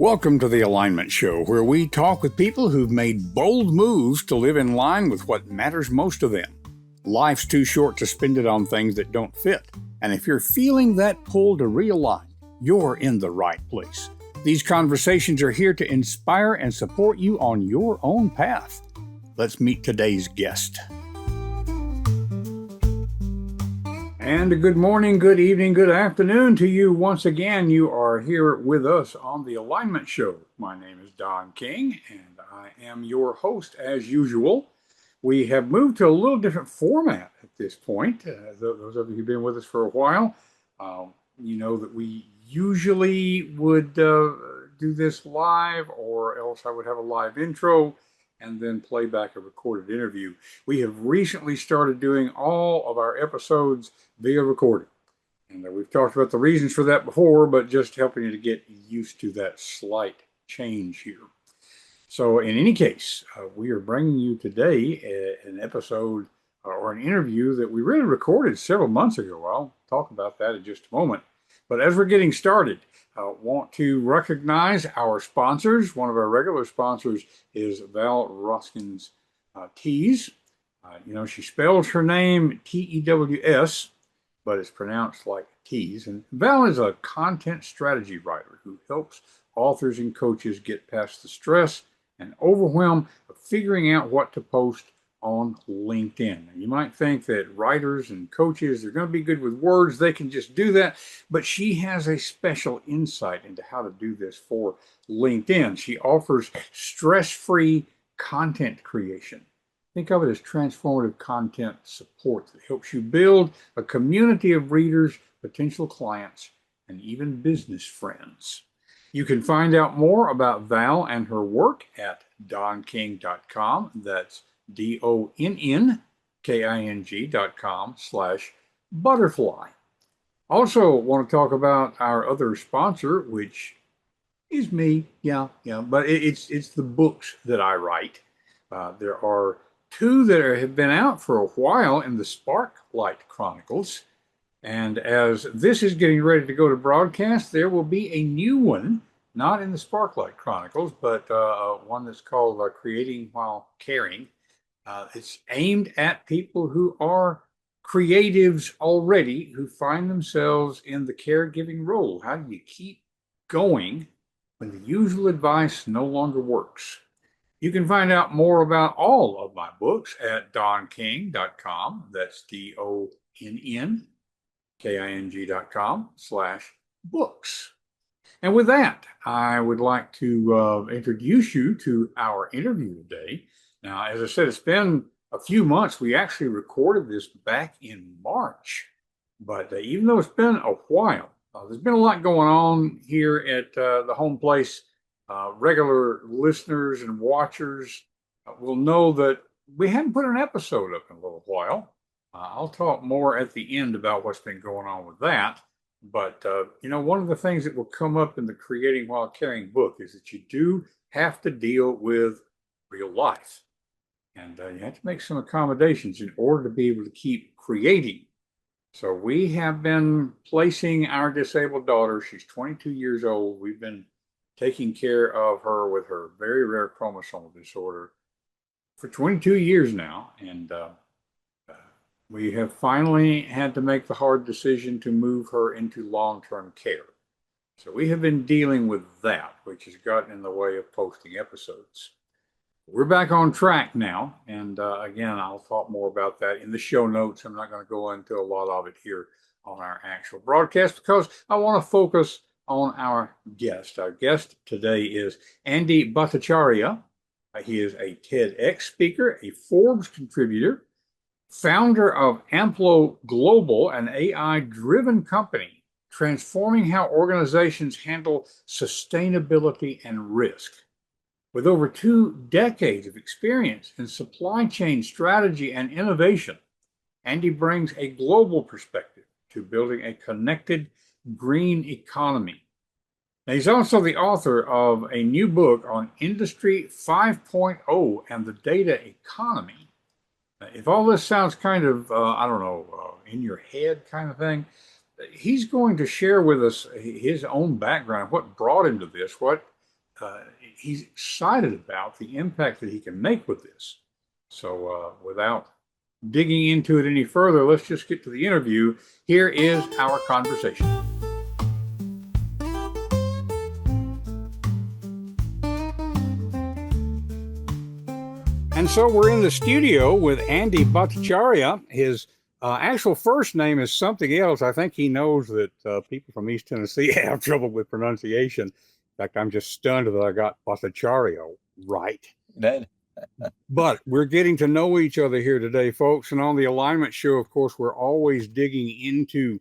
Welcome to the Alignment Show, where we talk with people who've made bold moves to live in line with what matters most to them. Life's too short to spend it on things that don't fit. And if you're feeling that pull to realign, you're in the right place. These conversations are here to inspire and support you on your own path. Let's meet today's guest. And good morning, good evening, good afternoon to you. Once again, you are here with us on the Alignment Show. My name is Don King, and I am your host as usual. We have moved to a little different format at this point. Those of you who've been with us for a while, you know that we usually would do this live, or else I would have a live intro and then play back a recorded interview. We have recently started doing all of our episodes via recording. And we've talked about the reasons for that before, but just helping you to get used to that slight change here. So in any case, we are bringing you today an episode or an interview that we really recorded several months ago. I'll talk about that in just a moment. But as we're getting started, I want to recognize our sponsors. One of our regular sponsors is Val Ruskin's Tees. She spells her name Tews, but it's pronounced like Tees. And Val is a content strategy writer who helps authors and coaches get past the stress and overwhelm of figuring out what to post on LinkedIn. And you might think that writers and coaches, they're going to be good with words. They can just do that. But she has a special insight into how to do this for LinkedIn. She offers stress-free content creation. Think of it as transformative content support that helps you build a community of readers, potential clients, and even business friends. You can find out more about Val and her work at donking.com. That's donking.com/butterfly. Also want to talk about our other sponsor, which is me. But it's the books that I write. There are two that have been out for a while in the Sparklight Chronicles. And as this is getting ready to go to broadcast, there will be a new one, not in the Sparklight Chronicles, but one that's called Creating While Caring. It's aimed at people who are creatives already, who find themselves in the caregiving role. How do you keep going when the usual advice no longer works? You can find out more about all of my books at donking.com. That's donning.com/books. And with that, I would like to introduce you to our interview today. Now, as I said, it's been a few months. We actually recorded this back in March. But even though it's been a while, there's been a lot going on here at the home place. Regular listeners and watchers will know that we hadn't put an episode up in a little while. I'll talk more at the end about what's been going on with that. But, one of the things that will come up in the Creating While Caring book is that you do have to deal with real life. And you have to make some accommodations in order to be able to keep creating. So we have been placing our disabled daughter. She's 22 years old. We've been taking care of her with her very rare chromosomal disorder for 22 years now. And we have finally had to make the hard decision to move her into long-term care. So we have been dealing with that, which has gotten in the way of posting episodes. We're back on track now, and again, I'll talk more about that in the show notes. I'm not going to go into a lot of it here on our actual broadcast because I want to focus on our guest. Our guest today is Andy Bhattacharyya. He is a TEDx speaker, a Forbes contributor, founder of Amplo Global, an AI-driven company transforming how organizations handle sustainability and risk. With over 2 decades of experience in supply chain strategy and innovation, Andy brings a global perspective to building a connected green economy. Now, he's also the author of a new book on Industry 5.0 and the data economy. If all this sounds kind of, in your head kind of thing, he's going to share with us his own background, what brought him to this, what he's excited about the impact that he can make with this. So without digging into it any further, let's just get to the interview. Here is our conversation. And so we're in the studio with Andy Bhattacharya. His actual first name is something else. I think he knows that people from East Tennessee have trouble with pronunciation. In fact, I'm just stunned that I got Bhattacharya right. But we're getting to know each other here today, folks. And on the Alignment Show, of course, we're always digging into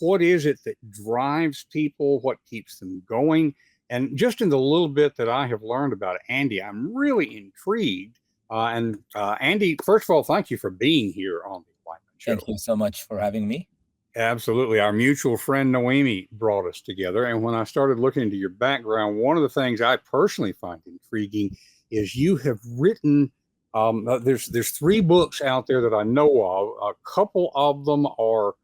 what is it that drives people, what keeps them going. And just in the little bit that I have learned about Andy, I'm really intrigued. Andy, first of all, thank you for being here on the Alignment Show. Thank you so much for having me. Absolutely. Our mutual friend Noemi brought us together. And when I started looking into your background, one of the things I personally find intriguing is you have written, there's 3 books out there that I know of. A couple of them are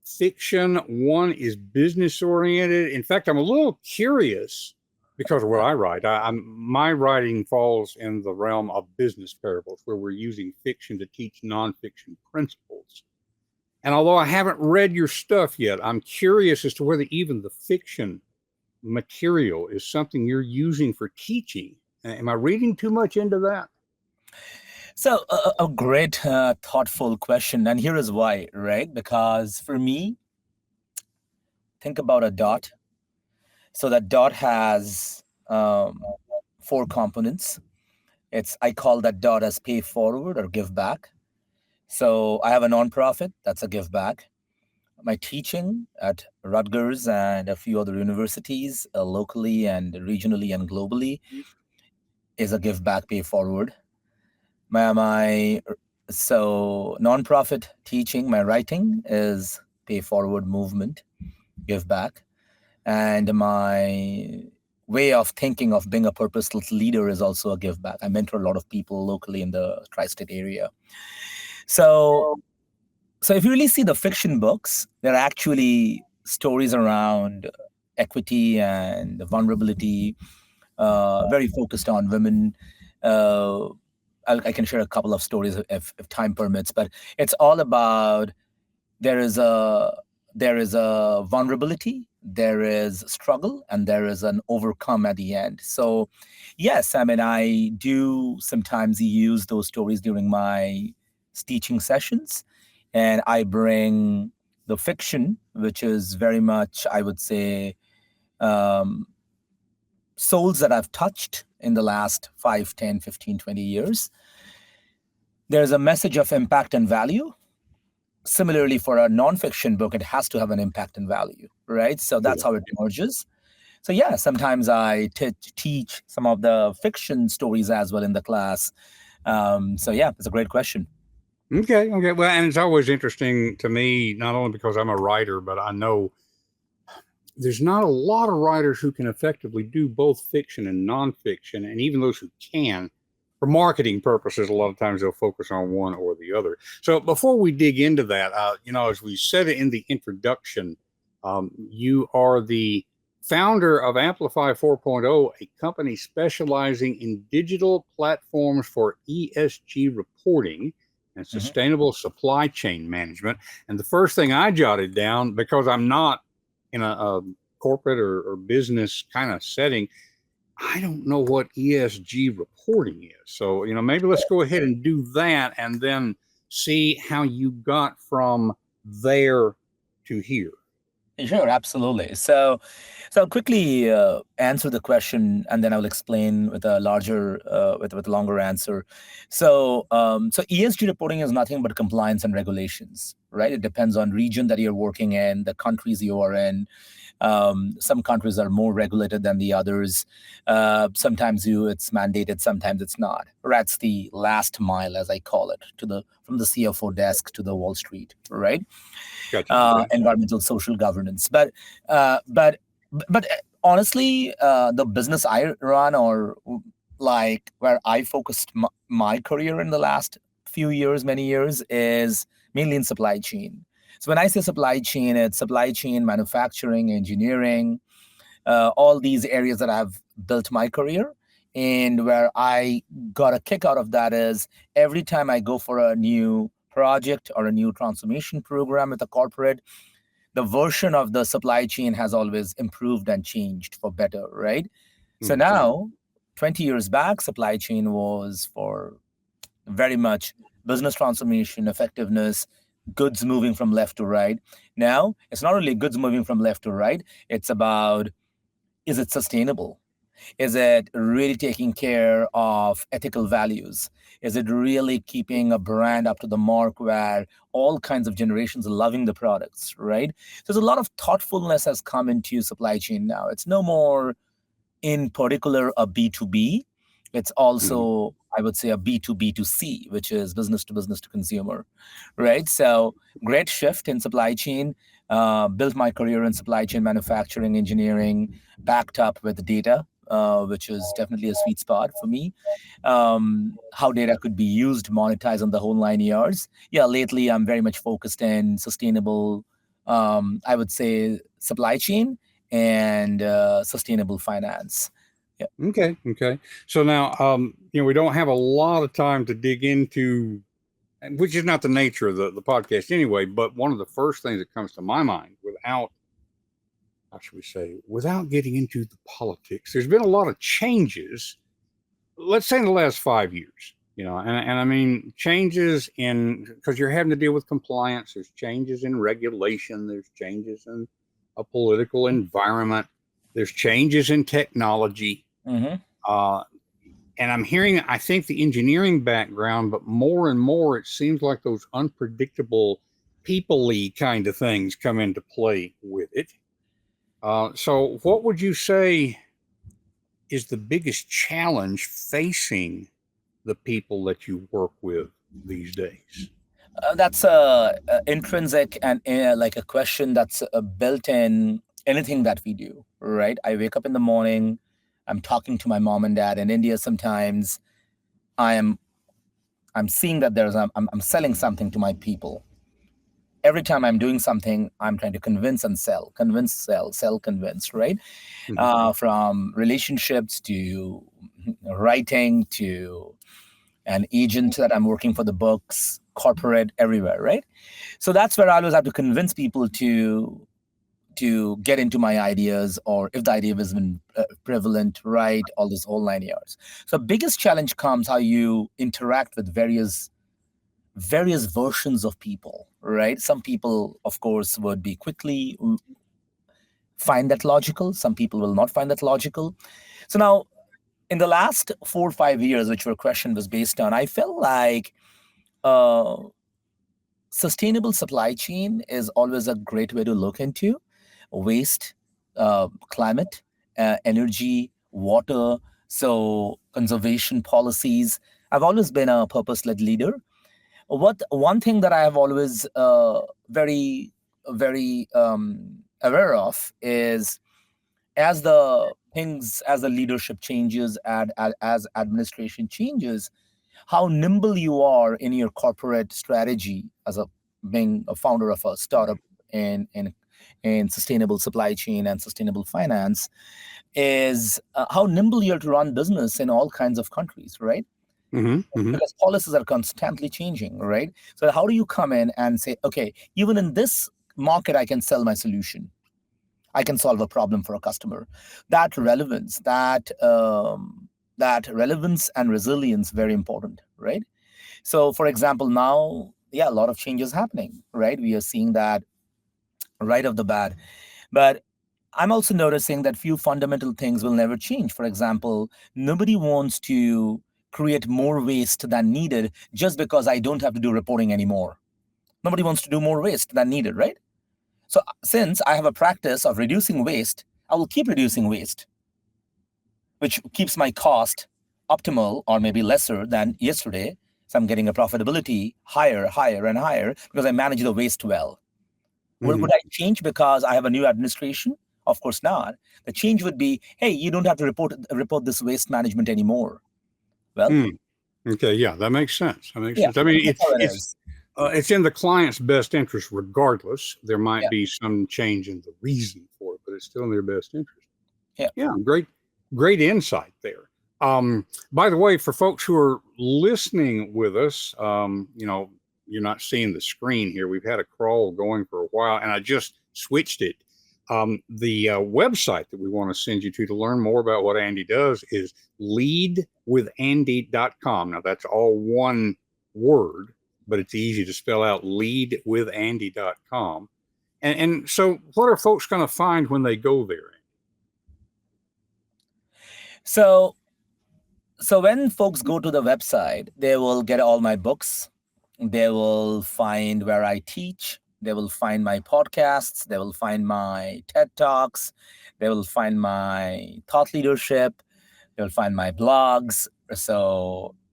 fiction. One is business oriented. In fact, I'm a little curious because of what I write. My writing falls in the realm of business parables, where we're using fiction to teach nonfiction principles. And although I haven't read your stuff yet, I'm curious as to whether even the fiction material is something you're using for teaching. Am I reading too much into that? So a great, thoughtful question. And here is why, right? Because for me, think about a dot. So that dot has 4 components. I call that dot as pay forward or give back. So I have a nonprofit, that's a give back. My teaching at Rutgers and a few other universities, locally and regionally and globally, is a give back, pay forward. So nonprofit teaching, my writing is pay forward movement, give back. And my way of thinking of being a purposeful leader is also a give back. I mentor a lot of people locally in the tri-state area. So if you really see the fiction books, they're actually stories around equity and vulnerability, very focused on women. I can share a couple of stories if time permits, but it's all about there is a vulnerability, there is struggle, and there is an overcome at the end. So yes, I mean, I do sometimes use those stories during my teaching sessions, and I bring the fiction, which is very much, I would say, souls that I've touched in the last 5, 10, 15, 20 years. There's a message of impact and value. Similarly, for a nonfiction book, it has to have an impact and value, right? So that's how it emerges. So yeah, sometimes I teach some of the fiction stories as well in the class. So yeah, it's a great question. Okay. Well, and it's always interesting to me, not only because I'm a writer, but I know there's not a lot of writers who can effectively do both fiction and nonfiction. And even those who can, for marketing purposes, a lot of times they'll focus on one or the other. So before we dig into that, as we said in the introduction, you are the founder of Amplify 4.0, a company specializing in digital platforms for ESG reporting and sustainable supply chain management. And the first thing I jotted down, because I'm not in a corporate or business kind of setting, I don't know what ESG reporting is. So, maybe let's go ahead and do that and then see how you got from there to here. Sure, absolutely. So I'll quickly answer the question, and then I'll explain with a larger, with a longer answer. So ESG reporting is nothing but compliance and regulations, right? It depends on region that you're working in, the countries you are in. Some countries are more regulated than the others. Sometimes it's mandated, sometimes it's not. That's the last mile, as I call it, from the CFO desk to the Wall Street, right? Gotcha. Environmental, social governance. But honestly, the business I run, or like where I focused my career in the last many years, is mainly in supply chain. So when I say supply chain, it's supply chain, manufacturing, engineering, all these areas that I've built my career. And where I got a kick out of that is every time I go for a new project or a new transformation program with a corporate, the version of the supply chain has always improved and changed for better, right? So Mhm. now, 20 years back, supply chain was for very much business transformation, effectiveness, goods moving from left to right. Now, it's not only goods moving from left to right, it's about, is it sustainable? Is it really taking care of ethical values? Is it really keeping a brand up to the mark where all kinds of generations are loving the products, right? So there's a lot of thoughtfulness has come into supply chain now. It's no more in particular a B2B. It's Mhm. also, I would say, a B2B2C, which is business to consumer, right? So great shift in supply chain. Built my career in supply chain manufacturing engineering, backed up with data, which is definitely a sweet spot for me. How data could be used, monetized on the whole 9 years. Yeah, lately I'm very much focused in sustainable, I would say, supply chain and sustainable finance. Yeah. Okay. Okay. So now, we don't have a lot of time to dig into, which is not the nature of the podcast anyway, but one of the first things that comes to my mind without, how should we say, without getting into the politics, there's been a lot of changes, let's say in the last 5 years, and I mean, changes in, because you're having to deal with compliance, there's changes in regulation, there's changes in a political environment, there's changes in technology. Hmm. Uh, and I'm hearing, I think, the engineering background, but more and more, it seems like those unpredictable, people-y kind of things come into play with it. So, what would you say is the biggest challenge facing the people that you work with these days? That's a intrinsic and like a question that's built in anything that we do, right? I wake up in the morning, I'm talking to my mom and dad in India. Sometimes I am I'm seeing that I'm selling something to my people. Every time I'm doing something, I'm trying to convince, sell, convince, right? Hmm. From relationships to writing to an agent that I'm working for the books, corporate, everywhere, right? So that's where I always have to convince people to get into my ideas, or if the idea has been prevalent, right? All this whole 9 years. So biggest challenge comes how you interact with various versions of people, right? Some people, of course, would be quickly find that logical. Some people will not find that logical. So now, in the last 4 or 5 years, which your question was based on, I felt like uh, sustainable supply chain is always a great way to look into waste, climate, energy, water, so conservation policies. I've always been a purpose-led leader. What one thing that I have always very aware of is as the leadership changes, as administration changes, how nimble you are in your corporate strategy as a being a founder of a startup in sustainable supply chain and sustainable finance is how nimble you're to run business in all kinds of countries, right? Hmm. Hmm. Because policies are constantly changing, right? So how do you come in and say, okay, even in this market, I can sell my solution. I can solve a problem for a customer. That relevance and resilience very important, right? So, for example, now, yeah, a lot of changes happening, right? We are seeing that right off the bat. But I'm also noticing that few fundamental things will never change. For example, nobody wants to create more waste than needed just because I don't have to do reporting anymore. Nobody wants to do more waste than needed, right? So, since I have a practice of reducing waste, I will keep reducing waste, which keeps my cost optimal or maybe lesser than yesterday. So I'm getting a profitability higher, higher, and higher because I manage the waste well. Would Hmm. I change because I have a new administration? Of course not. The change would be, hey, you don't have to report this waste management anymore. Well, Hmm. Okay, yeah, that makes sense. That makes yeah, sense. I mean, that's how it is. it's in the client's best interest, regardless. There might Yeah. be some change in the reason for it, but it's still in their best interest. Yeah. Yeah, great insight there. By the way, for folks who are listening with us, you're not seeing the screen here. We've had a crawl going for a while, and I just switched it. The website that we want to send you to learn more about what Andy does is leadwithandy.com. Now, that's all one word, but it's easy to spell out, leadwithandy.com. And so, what are folks going to find when they go there? So when folks go to the website, they will get all my books. They will find where I teach. They will find my podcasts. They will find my TED Talks. They will find my thought leadership. They will find my blogs.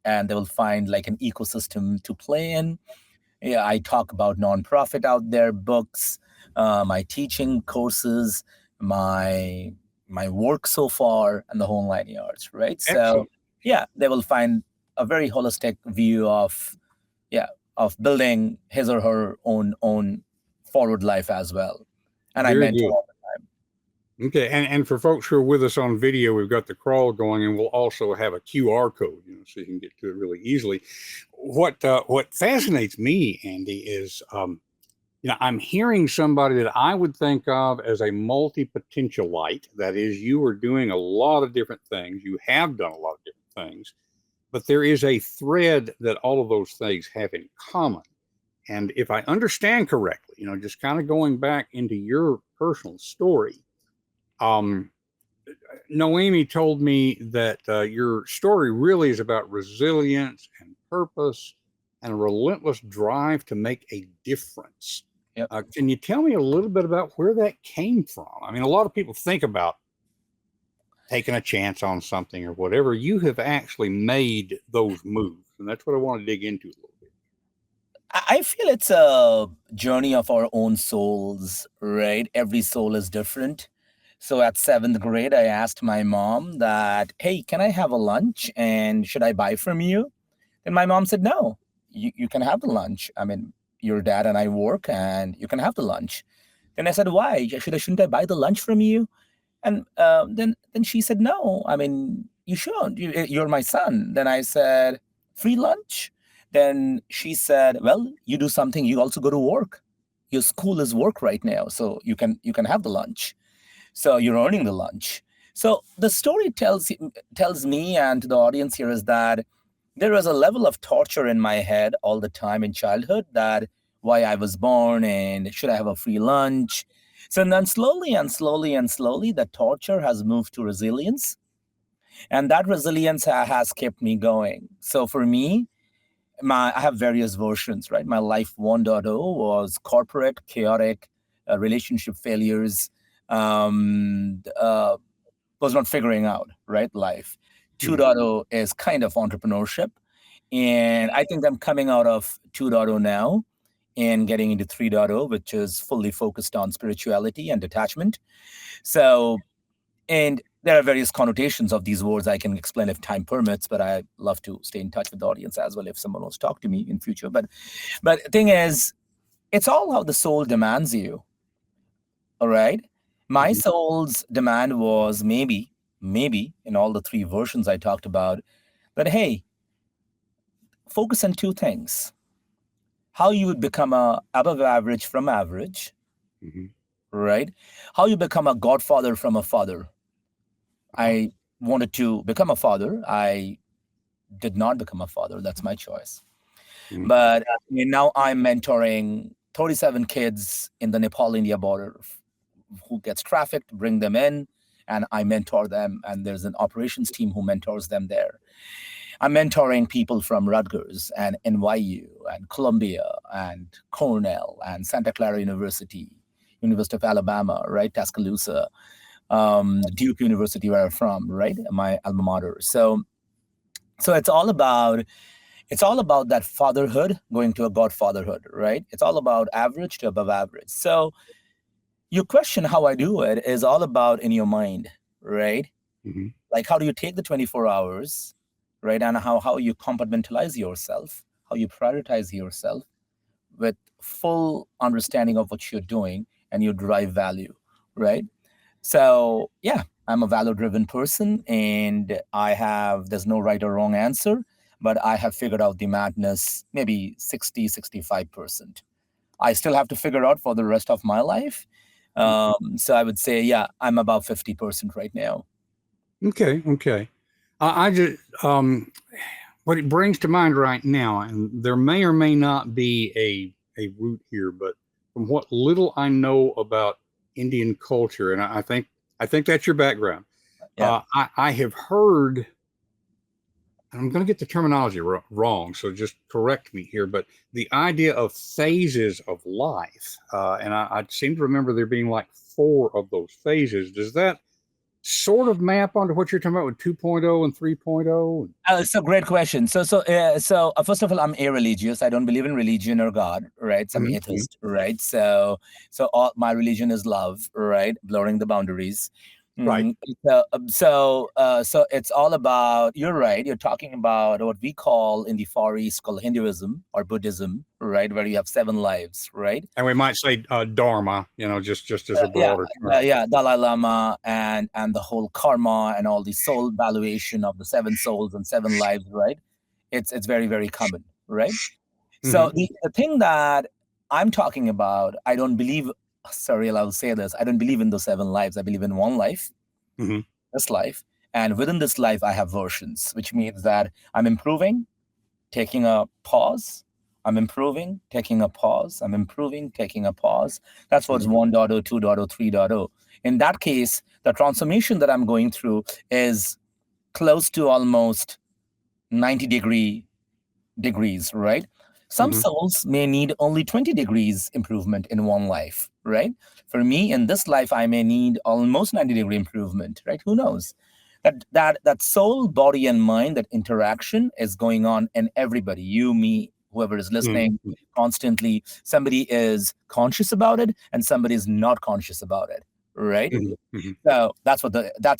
And they will find like an ecosystem to play in. Yeah, I talk about nonprofit out there, books, my teaching courses, my work so far, and the whole 9 yards, right? So Excellent. yeah, they will find a very holistic view of building his or her own forward life as well. And I Very mentor good. all the time. Okay, and for folks who are with us on video, we've got the crawl going, and we'll also have a QR code, so you can get to it really easily. What fascinates me, Andy, is I'm hearing somebody that I would think of as a multi-potentialite. That is, you are doing a lot of different things. You have done a lot of different things, but there is a thread that all of those things have in common. And if I understand correctly, just kind of going back into your personal story, Noemi told me that your story really is about resilience and purpose and a relentless drive to make a difference. Yep. Can you tell me a little bit about where that came from? I mean, a lot of people think about taking a chance on something or whatever. You have actually made those moves, and that's what I want to dig into a little bit. I feel it's a journey of our own souls, right? Every soul is different. So at 7th grade, I asked my mom that, hey, can I have a lunch and should I buy from you? Then my mom said, no, you can have the lunch. I mean, your dad and I work and you can have the lunch. Then I said, why? Shouldn't I buy the lunch from you? And then she said, no, I mean, you should. You're my son. Then I said, free lunch? Then she said, well, you do something. You also go to work. Your school is work right now, so you can have the lunch. So you're earning the lunch. So the story tells me and to the audience here is that there was a level of torture in my head all the time in childhood, that why I was born and should I have a free lunch. So then slowly and slowly and slowly, the torture has moved to resilience. And that resilience has kept me going. So for me, I have various versions, right? My life 1.0 was corporate, chaotic, relationship failures, was not figuring out, right? Life. 2.0 is kind of entrepreneurship. And I think I'm coming out of 2.0 now and getting into 3.0, which is fully focused on spirituality and detachment. So, and there are various connotations of these words I can explain if time permits, but I love to stay in touch with the audience as well if someone wants to talk to me in future. But the thing is, it's all how the soul demands you. All right. My soul's demand was maybe in all the three versions I talked about, that hey, focus on two things: how you would become a above average from average, right? How you become a godfather from a father. I wanted to become a father. I did not become a father. That's my choice. But now I'm mentoring 37 kids in the Nepal-India border who gets trafficked, bring them in, and I mentor them. And there's an operations team who mentors them there. I'm mentoring people from Rutgers and NYU and Columbia and Cornell and Santa Clara University, University of Alabama, right? Tuscaloosa, Duke University, where I'm from, right? My alma mater. So it's all about that fatherhood going to a godfatherhood, right? It's all about average to above average. So your question, how I do it, is all about in your mind, right? Like, how do you take the 24 hours, right? And how you compartmentalize yourself, how you prioritize yourself with full understanding of what you're doing and you drive value, right? So, yeah. I'm a value-driven person, and there's no right or wrong answer, but I have figured out the madness maybe 60, 65%. I still have to figure out for the rest of my life. So I would say, yeah, I'm about 50% right now. Okay, okay. I just what it brings to mind right now, and there may or may not be a root here, but from what little I know about Indian culture, and I think that's your background. Yeah. I have heard, and I'm going to get the terminology wrong, so just correct me here, but the idea of phases of life, and I seem to remember there being like 4 of those phases. Does that sort of map onto what you're talking about with 2.0 and 3.0? It's a great question. So first of all, I'm irreligious. I don't believe in religion or God, right? So I'm Mm-hmm. atheist, right? So all my religion is love, right? Blurring the boundaries. Right. So it's all about. You're right. You're talking about what we call in the Far East called Hinduism or Buddhism, right? Where you have 7 lives, right? And we might say Dharma, just as a Yeah, broader term. yeah, Dalai Lama and the whole karma and all the soul valuation of the 7 souls and 7 lives, right? It's very, very common, right? Mm-hmm. So the thing that I'm talking about, I don't believe, sorry, I'll say this, I don't believe in those 7 lives. I believe in one life, Mm-hmm. this life. And within this life, I have versions, which means that I'm improving, taking a pause. I'm improving, taking a pause. I'm improving, taking a pause. That's what's Mm-hmm. 1.0, 2.0, 3.0. In that case, the transformation that I'm going through is close to almost 90 degrees, right? Some Mm-hmm. souls may need only 20 degrees improvement in one life, right? For me, in this life, I may need almost 90-degree improvement, right? Who knows? That soul, body, and mind, that interaction is going on in everybody, you, me, whoever is listening Mm-hmm. constantly. Somebody is conscious about it and somebody is not conscious about it, right? Mm-hmm. Mm-hmm. So that's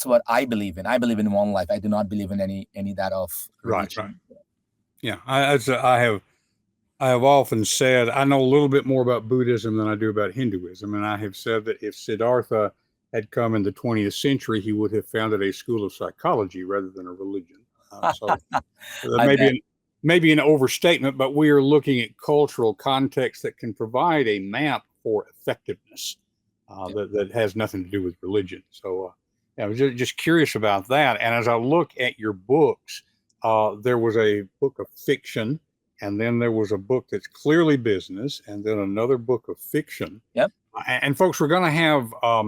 what I believe in. I believe in one life. I do not believe in any that of Right. Right. religion. Yeah. I have often said I know a little bit more about Buddhism than I do about Hinduism, and I have said that if Siddhartha had come in the 20th century, he would have founded a school of psychology rather than a religion. So that I bet. may be an overstatement, but we are looking at cultural context that can provide a map for effectiveness that has nothing to do with religion. So I was just curious about that. And as I look at your books, there was a book of fiction, and then there was a book that's clearly business, and then another book of fiction. Yep. And folks, we're going to have. I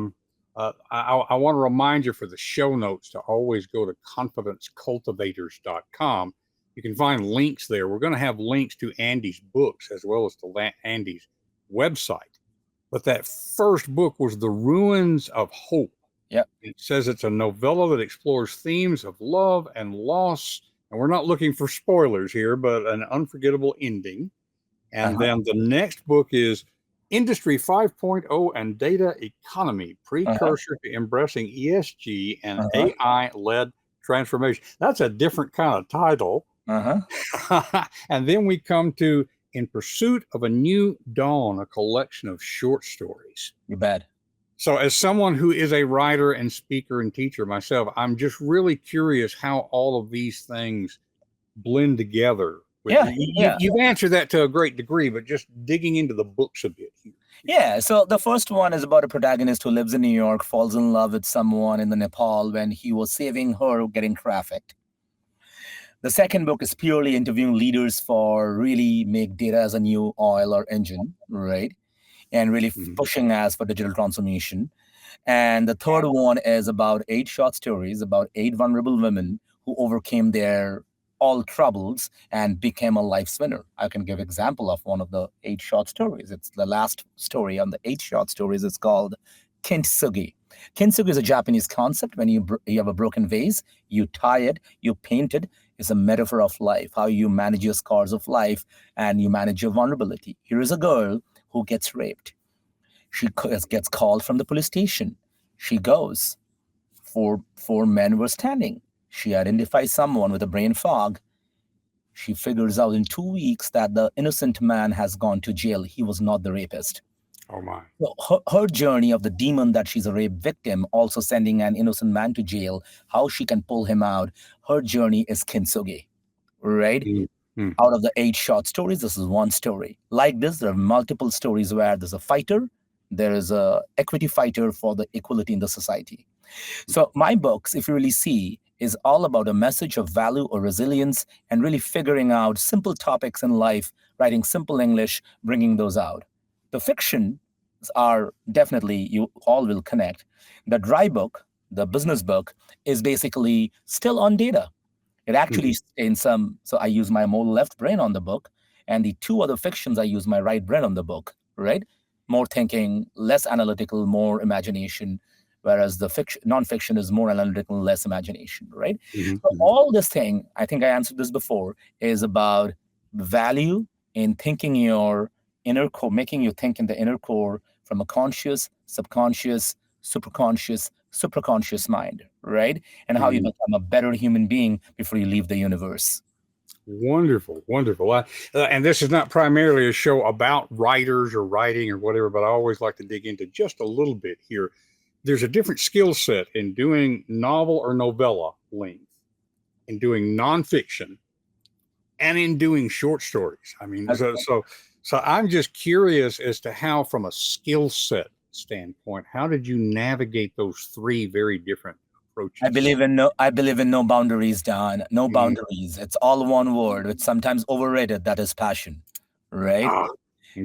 want to remind you for the show notes to always go to confidencecultivators.com. You can find links there. We're going to have links to Andy's books as well as to Andy's website. But that first book was The Ruins of Hope. Yep. It says it's a novella that explores themes of love and loss. And we're not looking for spoilers here, but an unforgettable ending. And then the next book is Industry 5.0 and Data Economy, Precursor to Embracing ESG and AI-led Transformation. That's a different kind of title. And then we come to In Pursuit of a New Dawn, a collection of short stories. You bet. So as someone who is a writer and speaker and teacher myself, I'm just really curious how all of these things blend together. You've answered that to a great degree, but just digging into the books a bit here. Yeah, so the first one is about a protagonist who lives in New York, falls in love with someone in the Nepal when he was saving her getting trafficked. The second book is purely interviewing leaders for really make data as a new oil or engine, right? And really pushing us for digital transformation. And the third one is about 8 short stories about 8 vulnerable women who overcame their all troubles and became a life's winner. I can give example of one of the 8 short stories. It's the last story on the 8 short stories. It's called Kintsugi. Kintsugi is a Japanese concept. When you have a broken vase, you tie it, you paint it. It's a metaphor of life, how you manage your scars of life and you manage your vulnerability. Here is a girl who gets raped. She gets called from the police station. She goes. Four men were standing. She identifies someone with a brain fog. She figures out in 2 weeks that the innocent man has gone to jail. He was not the rapist. Oh my. So her journey of the demon that she's a rape victim, also sending an innocent man to jail, how she can pull him out. Her journey is kintsugi, right? Mm-hmm. Out of the 8 short stories, this is one story. Like this, there are multiple stories where there's a fighter, there is a equity fighter for the equality in the society. So my books, if you really see, is all about a message of value or resilience and really figuring out simple topics in life, writing simple English, bringing those out. The fiction are definitely, you all will connect. The dry book, the business book, is basically still on data. It actually in some, so I use my more left brain on the book, and the 2 other fictions I use my right brain on the book, right? More thinking, less analytical, more imagination, whereas the fiction, nonfiction is more analytical, less imagination, right? So Mm-hmm. all this thing, I think I answered this before, is about value in thinking your inner core, making you think in the inner core from a conscious, subconscious, supraconscious mind, right? And how you Mm-hmm. become a better human being before you leave the universe. Wonderful, wonderful. And this is not primarily a show about writers or writing or whatever, but I always like to dig into just a little bit here. There's a different skill set in doing novel or novella length, in doing nonfiction, and in doing short stories. I mean, so I'm just curious as to how, from a skill set standpoint, how did you navigate those 3 very different approaches? I believe in no boundaries, Don. No Mm. boundaries. It's all one word. It's sometimes overrated. That is passion, right? Ah, okay,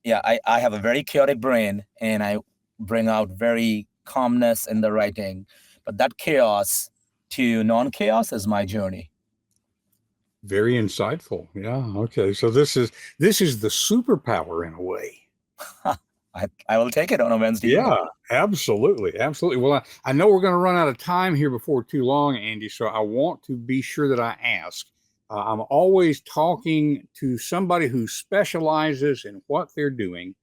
yeah. So I have a very chaotic brain and I bring out very calmness in the writing. But that chaos to non-chaos is my journey. Very insightful. Yeah. Okay. So this is the superpower in a way. I will take it on a Wednesday evening. Yeah, absolutely. Absolutely. Well, I know we're going to run out of time here before too long, Andy. So I want to be sure that I ask. I'm always talking to somebody who specializes in what they're doing.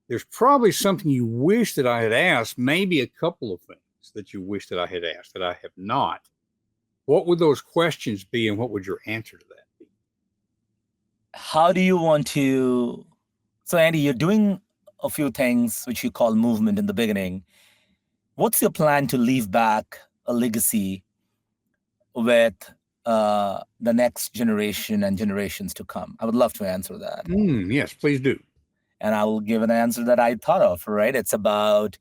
There's probably something you wish that I had asked, maybe a couple of things that you wish that I had asked that I have not. What would those questions be, and what would your answer to that be? How do you want to? So, Andy, you're doing a few things which you call movement in the beginning. What's your plan to leave back a legacy with the next generation and generations to come? I would love to answer that. Yes, please do. And I will give an answer that I thought of, right? It's about,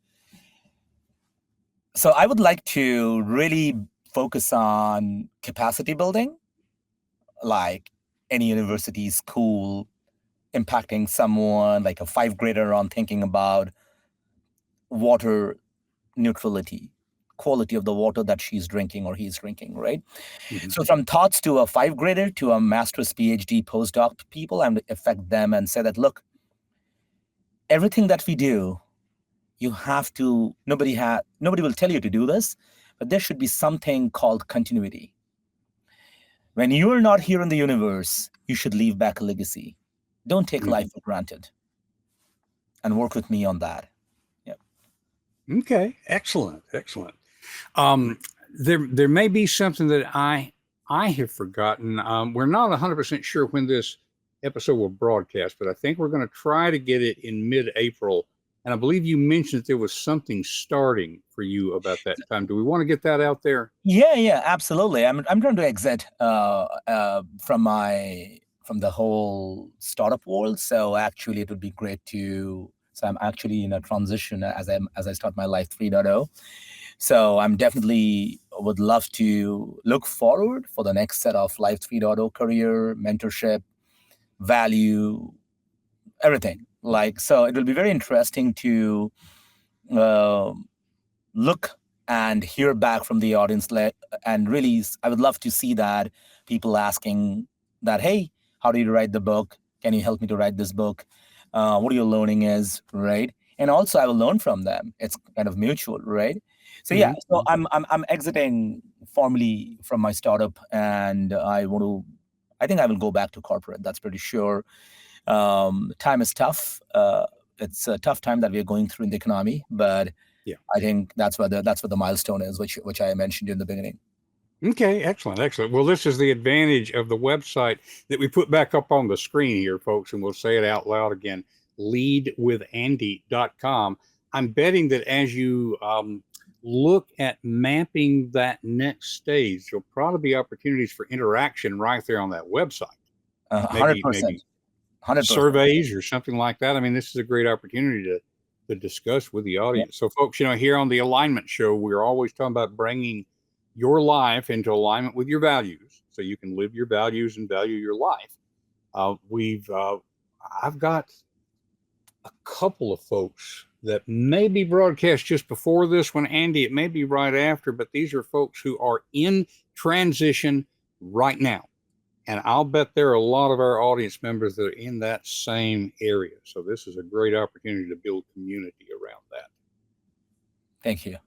so I would like to really focus on capacity building, like any university, school, impacting someone, like a 5th grader on thinking about water neutrality, quality of the water that she's drinking or he's drinking, right? Mhm. So from thoughts to a 5th grader to a master's, PhD, postdoc people, and affect them and say that, look, everything that we do, you have to, nobody will tell you to do this, but there should be something called continuity. When you are not here in the universe, you should leave back a legacy. Don't take Mhm. life for granted, and work with me on that. Yeah. Okay, excellent, excellent. Um, there may be something that I have forgotten. We're not 100% sure when this episode will broadcast, but I think we're going to try to get it in mid-April. And I believe you mentioned that there was something starting for you about that time. Do we want to get that out there? Yeah, absolutely. I'm trying to exit from the whole startup world. So actually, it would be great to. So I'm actually in a transition as I start my life 3.0. So I'm definitely would love to look forward for the next set of life 3.0 career mentorship, value, everything. Like so, it will be very interesting to. Uh, Look and hear back from the audience and really I would love to see that people asking that, hey, how do you write the book, can you help me to write this book, what your learning is, right? And also I will learn from them. It's kind of mutual, right? So yeah, so Mm-hmm. I'm exiting formally from my startup, and I think I will go back to corporate, that's pretty sure. Time is tough. It's a tough time that we're going through in the economy, but Yeah. I think that's what the milestone is, which I mentioned in the beginning. Okay, excellent, excellent. Well, this is the advantage of the website that we put back up on the screen here, folks, and we'll say it out loud again. leadwithandy.com. I'm betting that as you look at mapping that next stage, there'll probably be opportunities for interaction right there on that website. Maybe 100%. 100%. surveys or something like that. I mean, this is a great opportunity to discuss with the audience. So, folks, here on the Alignment Show, we're always talking about bringing your life into alignment with your values, so you can live your values and value your life. I've got a couple of folks that may be broadcast just before this one, Andy. It may be right after, but these are folks who are in transition right now. And I'll bet there are a lot of our audience members that are in that same area. So this is a great opportunity to build community around that. Thank you.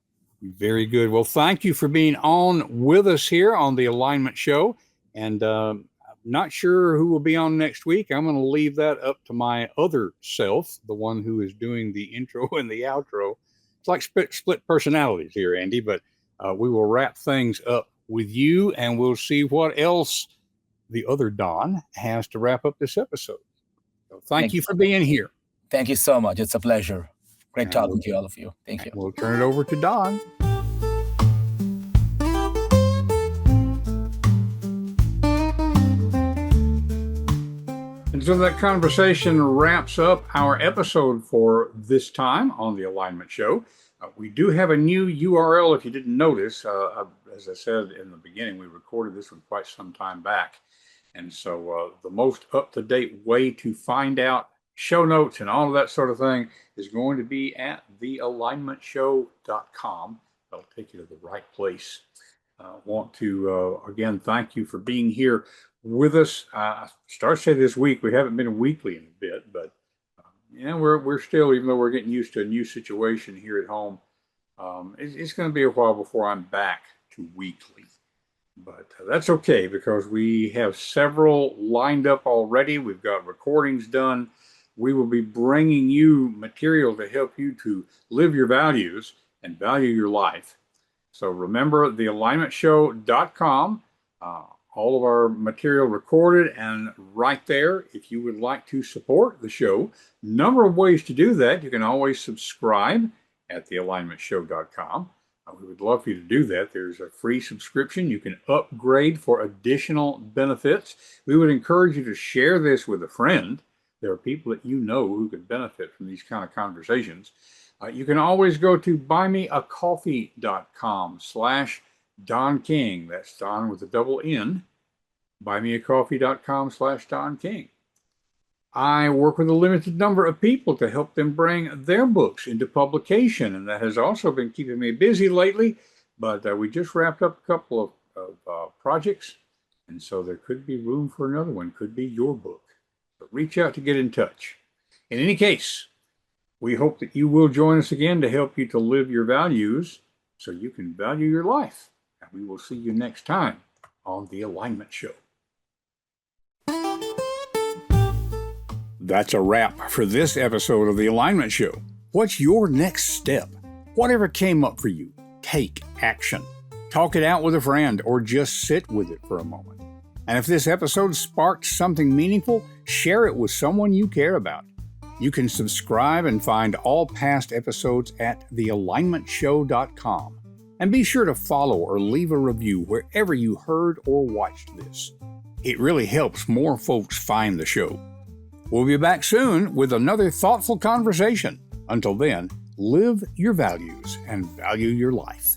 Very good. Well, thank you for being on with us here on the Alignment Show. And I'm not sure who will be on next week. I'm going to leave that up to my other self, the one who is doing the intro and the outro. It's like split personalities here, Andy, but we will wrap things up with you, and we'll see what else the other Don has to wrap up this episode. So thank you for being here. Thank you so much. It's a pleasure. Great talking to all of you. Thank you. We'll turn it over to Don. And so that conversation wraps up our episode for this time on the Alignment Show. We do have a new URL, if you didn't notice. As I said in the beginning, we recorded this one quite some time back. And so the most up-to-date way to find out show notes and all of that sort of thing is going to be at thealignmentshow.com. That'll take you to the right place. I want to, again, thank you for being here with us. I start to say this week, we haven't been weekly in a bit, but we're still, even though we're getting used to a new situation here at home, it's going to be a while before I'm back to weekly. But that's okay, because we have several lined up already. We've got recordings done. We will be bringing you material to help you to live your values and value your life. So remember, thealignmentshow.com, all of our material recorded and right there. If you would like to support the show, number of ways to do that. You can always subscribe at thealignmentshow.com. We would love for you to do that. There's a free subscription. You can upgrade for additional benefits. We would encourage you to share this with a friend. There are people that you know who could benefit from these kind of conversations. You can always go to buymeacoffee.com/Don King. That's Don with a double N. Buymeacoffee.com/Don King. I work with a limited number of people to help them bring their books into publication, and that has also been keeping me busy lately. But we just wrapped up a couple of projects, and so there could be room for another one. Could be your book. But reach out to get in touch. In any case, we hope that you will join us again to help you to live your values so you can value your life. And we will see you next time on The Alignment Show. That's a wrap for this episode of The Alignment Show. What's your next step? Whatever came up for you, take action. Talk it out with a friend or just sit with it for a moment. And if this episode sparked something meaningful, share it with someone you care about. You can subscribe and find all past episodes at thealignmentshow.com. And be sure to follow or leave a review wherever you heard or watched this. It really helps more folks find the show. We'll be back soon with another thoughtful conversation. Until then, live your values and value your life.